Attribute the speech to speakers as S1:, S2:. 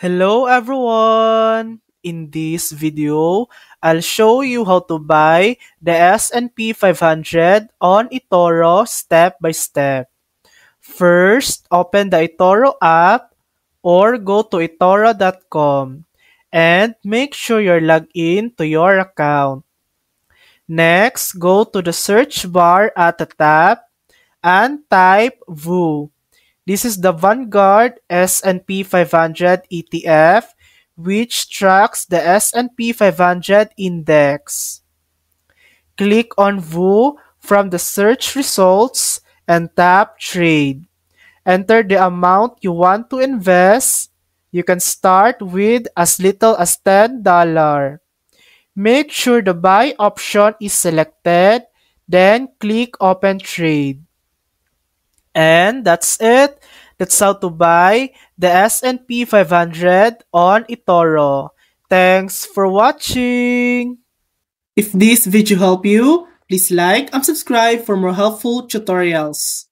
S1: Hello everyone! In this video, I'll show you how to buy the S&P 500 on eToro step by step. First, open the eToro app or go to eToro.com and make sure you're logged in to your account. Next, go to the search bar at the top and type VU. This is the Vanguard S&P 500 ETF, which tracks the S&P 500 index. Click on VU from the search results and tap Trade. Enter the amount you want to invest. You can start with as little as $10. Make sure the buy option is selected, then click Open Trade. And that's it. That's how to buy the S&P 500 on eToro. Thanks for watching. If this video helped you, please like and subscribe for more helpful tutorials.